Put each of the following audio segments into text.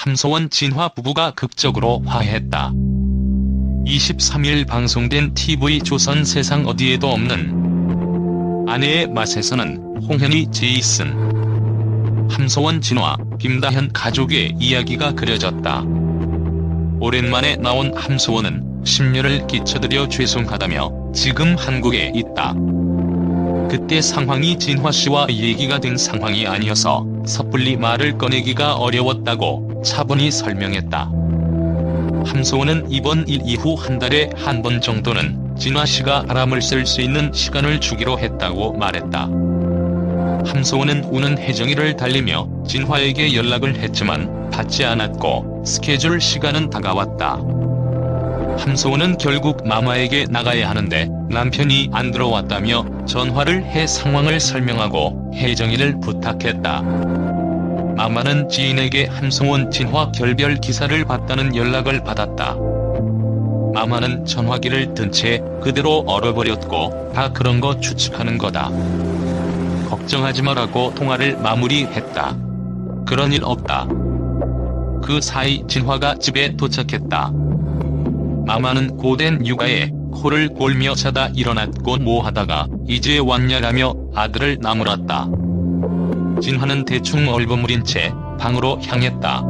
함소원 진화 부부가 극적으로 화해했다. 23일 방송된 TV조선 세상 어디에도 없는 아내의 맛에서는 홍현희, 제이슨, 함소원, 진화, 김다현 가족의 이야기가 그려졌다. 오랜만에 나온 함소원은 심려를 끼쳐드려 죄송하다며 지금 한국에 있다. 그때 상황이 진화씨와 얘기가 된 상황이 아니어서 섣불리 말을 꺼내기가 어려웠다고 차분히 설명했다. 함소원은 이번 일 이후 한 달에 한 번 정도는 진화씨가 바람을 쓸 수 있는 시간을 주기로 했다고 말했다. 함소원은 우는 혜정이를 달래며 진화에게 연락을 했지만 받지 않았고 스케줄 시간은 다가왔다. 함소원은 결국 마마에게 나가야 하는데 남편이 안 들어왔다며 전화를 해 상황을 설명하고 혜정이를 부탁했다. 마마는 지인에게 함소원 진화 결별 기사를 봤다는 연락을 받았다. 마마는 전화기를 든 채 그대로 얼어버렸고 다 그런 거 추측하는 거다. 걱정하지 마라고 통화를 마무리했다. 그런 일 없다. 그 사이 진화가 집에 도착했다. 마마는 고된 육아에 코를 골며 자다 일어났고 뭐 하다가 이제 왔냐라며 아들을 나무랐다. 진화는 대충 얼버무린 채 방으로 향했다.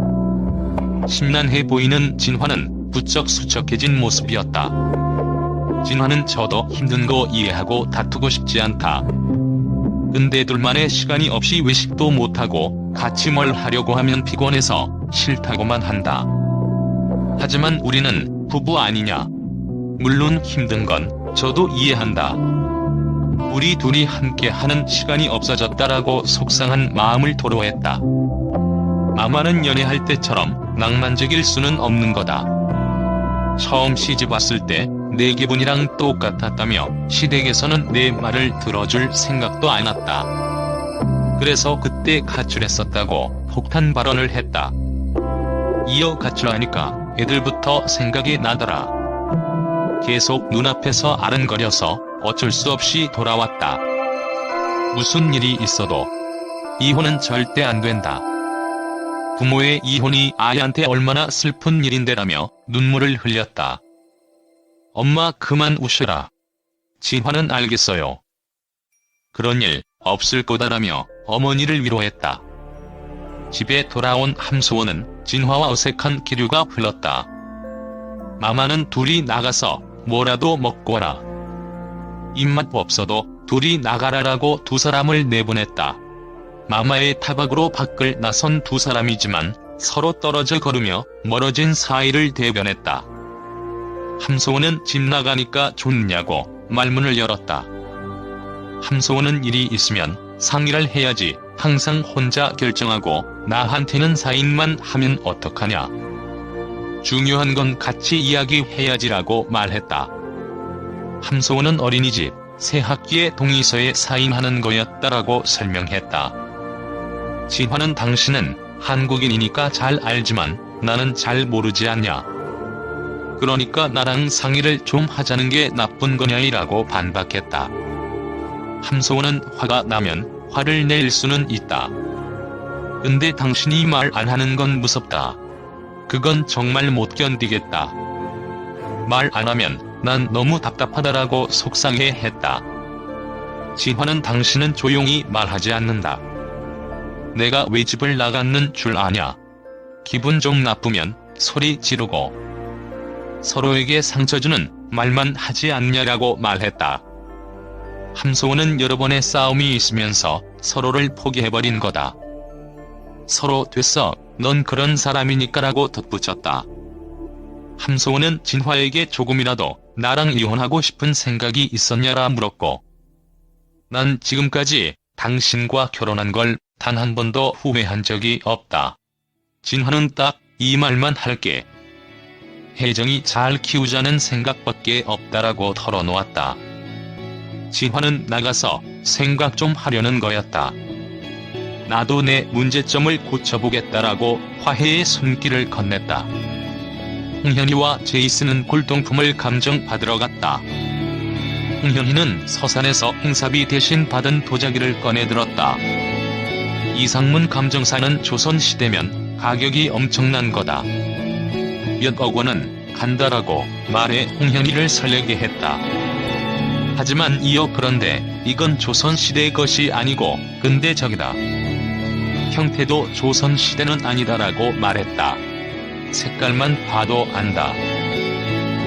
심란해 보이는 진화는 부쩍 수척해진 모습이었다. 진화는 저도 힘든 거 이해하고 다투고 싶지 않다. 근데 둘만의 시간이 없이 외식도 못하고 같이 뭘 하려고 하면 피곤해서 싫다고만 한다. 하지만 우리는 부부 아니냐. 물론 힘든 건 저도 이해한다. 우리 둘이 함께 하는 시간이 없어졌다라고 속상한 마음을 토로했다. 마마는 연애할 때처럼 낭만적일 수는 없는 거다. 처음 시집 왔을 때 내 기분이랑 똑같았다며 시댁에서는 내 말을 들어줄 생각도 안 왔다. 그래서 그때 가출했었다고 폭탄 발언을 했다. 이어 가출하니까 애들부터 생각이 나더라. 계속 눈앞에서 아른거려서 어쩔 수 없이 돌아왔다. 무슨 일이 있어도 이혼은 절대 안 된다. 부모의 이혼이 아이한테 얼마나 슬픈 일인데라며 눈물을 흘렸다. 엄마 그만 우셔라. 진화는 알겠어요. 그런 일 없을 거다라며 어머니를 위로했다. 집에 돌아온 함소원은 진화와 어색한 기류가 흘렀다. 마마는 둘이 나가서 뭐라도 먹고 와라. 입맛 없어도 둘이 나가라라고 두 사람을 내보냈다. 마마의 타박으로 밖을 나선 두 사람이지만 서로 떨어져 걸으며 멀어진 사이를 대변했다. 함소원은 집 나가니까 좋냐고 말문을 열었다. 함소원은 일이 있으면 상의를 해야지 항상 혼자 결정하고 나한테는 사인만 하면 어떡하냐. 중요한 건 같이 이야기해야지라고 말했다. 함소원은 어린이집 새 학기에 동의서에 사인하는 거였다라고 설명했다. 진화는 당신은 한국인이니까 잘 알지만 나는 잘 모르지 않냐. 그러니까 나랑 상의를 좀 하자는 게 나쁜 거냐이라고 반박했다. 함소원은 화가 나면 화를 낼 수는 있다. 근데 당신이 말 안 하는 건 무섭다. 그건 정말 못 견디겠다. 말 안 하면 난 너무 답답하다라고 속상해 했다. 진화는 당신은 조용히 말하지 않는다. 내가 왜 집을 나갔는 줄 아냐. 기분 좀 나쁘면 소리 지르고 서로에게 상처 주는 말만 하지 않냐라고 말했다. 함소원은 여러 번의 싸움이 있으면서 서로를 포기해버린 거다. 서로 됐어, 넌 그런 사람이니까라고 덧붙였다. 함소원은 진화에게 조금이라도 나랑 이혼하고 싶은 생각이 있었냐라 물었고, 난 지금까지 당신과 결혼한 걸 단 한 번도 후회한 적이 없다. 진화는 딱 이 말만 할게. 혜정이 잘 키우자는 생각밖에 없다라고 털어놓았다. 진화는 나가서 생각 좀 하려는 거였다. 나도 내 문제점을 고쳐보겠다라고 화해의 손길을 건넸다. 홍현희와 제이슨은 골동품을 감정받으러 갔다. 홍현희는 서산에서 행사비 대신 받은 도자기를 꺼내들었다. 이상문 감정사는 조선시대면 가격이 엄청난 거다. 몇억 원은 간다라고 말해 홍현희를 설레게 했다. 하지만 이어 그런데 이건 조선시대 것이 아니고 근대적이다. 형태도 조선시대는 아니다라고 말했다. 색깔만 봐도 안다.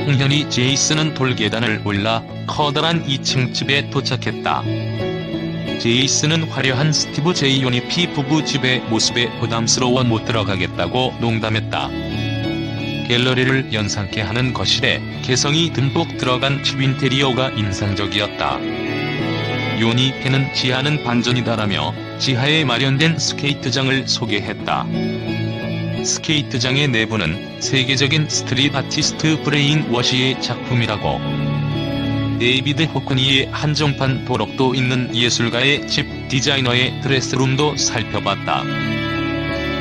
홍현희 제이슨은 돌계단을 올라 커다란 2층 집에 도착했다. 제이슨은 화려한 스티브 제이 요니피 부부 집의 모습에 부담스러워 못 들어가겠다고 농담했다. 갤러리를 연상케 하는 거실에 개성이 듬뿍 들어간 집 인테리어가 인상적이었다. 요니피는 지하는 반전이다라며 지하에 마련된 스케이트장을 소개했다. 스케이트장의 내부는 세계적인 스트릿 아티스트 브레인 워시의 작품이라고. 데이비드 호크니의 한정판 도록도 있는 예술가의 집 디자이너의 드레스룸도 살펴봤다.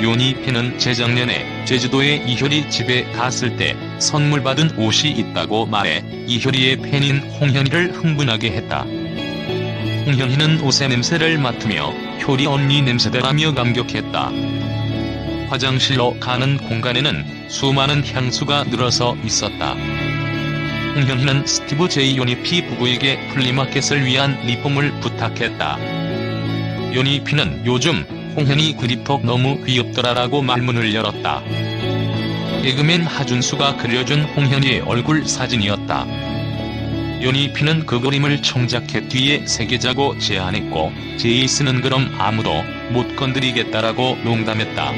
요니피는 재작년에 제주도의 이효리 집에 갔을 때 선물 받은 옷이 있다고 말해 이효리의 팬인 홍현희를 흥분하게 했다. 홍현희는 옷의 냄새를 맡으며 효리 언니 냄새다라며 감격했다. 화장실로 가는 공간에는 수많은 향수가 늘어서 있었다. 홍현희는 스티브 제이 요니피 부부에게 플리마켓을 위한 리폼을 부탁했다. 요니피는 요즘 홍현희 그립톡 너무 귀엽더라라고 말문을 열었다. 개그맨 하준수가 그려준 홍현희의 얼굴 사진이었다. 요니피는 그 그림을 청자켓 뒤에 새기자고 제안했고 제이슨은 그럼 아무도 못 건드리겠다라고 농담했다.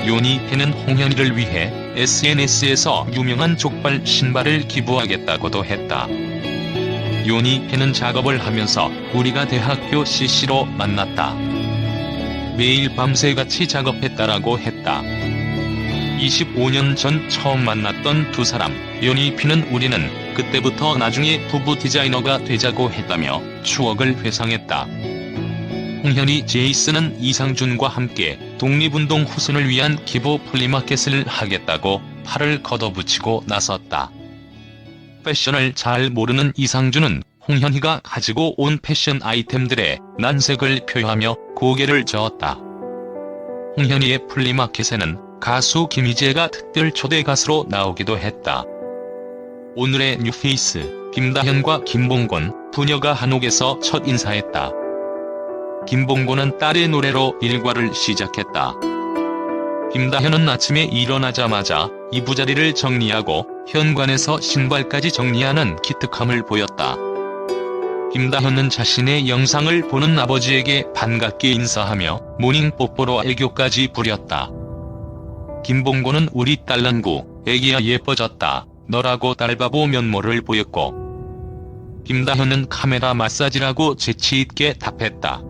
요니피는 홍현희를 위해 SNS에서 유명한 족발 신발을 기부하겠다고도 했다. 요니피는 작업을 하면서 우리가 대학교 CC로 만났다. 매일 밤새같이 작업했다라고 했다. 25년 전 처음 만났던 두 사람, 요니피는 우리는 그때부터 나중에 부부 디자이너가 되자고 했다며 추억을 회상했다. 홍현희 제이슨은 이상준과 함께 독립운동 후손을 위한 기부 플리마켓을 하겠다고 팔을 걷어붙이고 나섰다. 패션을 잘 모르는 이상준은 홍현희가 가지고 온 패션 아이템들의 난색을 표하며 고개를 저었다. 홍현희의 플리마켓에는 가수 김희재가 특별 초대 가수로 나오기도 했다. 오늘의 뉴페이스, 김다현과 김봉곤, 부녀가 한옥에서 첫 인사했다. 김봉곤은 딸의 노래로 일과를 시작했다. 김다현은 아침에 일어나자마자 이부자리를 정리하고 현관에서 신발까지 정리하는 기특함을 보였다. 김다현은 자신의 영상을 보는 아버지에게 반갑게 인사하며 모닝 뽀뽀로 애교까지 부렸다. 김봉곤은 우리 딸랑구, 애기야 예뻐졌다, 너라고 딸바보 면모를 보였고, 김다현은 카메라 마사지라고 재치있게 답했다.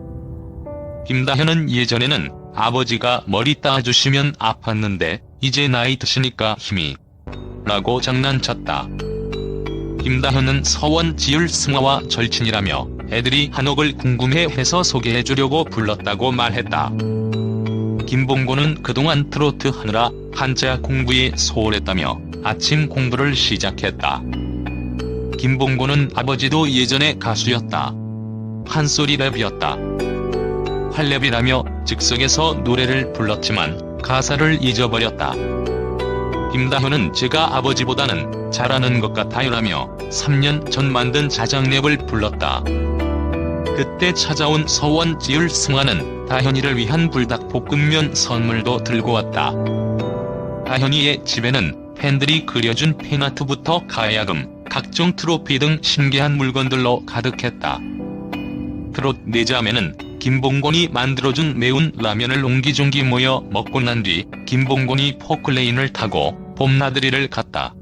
김다현은 예전에는 아버지가 머리 따주시면 아팠는데 이제 나이 드시니까 힘이 라고 장난쳤다. 김다현은 서원 지율 승화와 절친이라며 애들이 한옥을 궁금해해서 소개해주려고 불렀다고 말했다. 김봉곤은 그동안 트로트 하느라 한자 공부에 소홀했다며 아침 공부를 시작했다. 김봉곤은 아버지도 예전에 가수였다. 한소리 랩이었다. 활랩이라며 즉석에서 노래를 불렀지만 가사를 잊어버렸다. 김다현은 제가 아버지보다는 잘하는 것 같아요라며 3년 전 만든 자장랩을 불렀다. 그때 찾아온 서원 지율 승화는 다현이를 위한 불닭볶음면 선물도 들고 왔다. 다현이의 집에는 팬들이 그려준 팬아트부터 가야금, 각종 트로피 등 신기한 물건들로 가득했다. 트롯 내자매는 김봉곤이 만들어준 매운 라면을 옹기종기 모여 먹고 난 뒤 김봉곤이 포클레인을 타고 봄나들이를 갔다.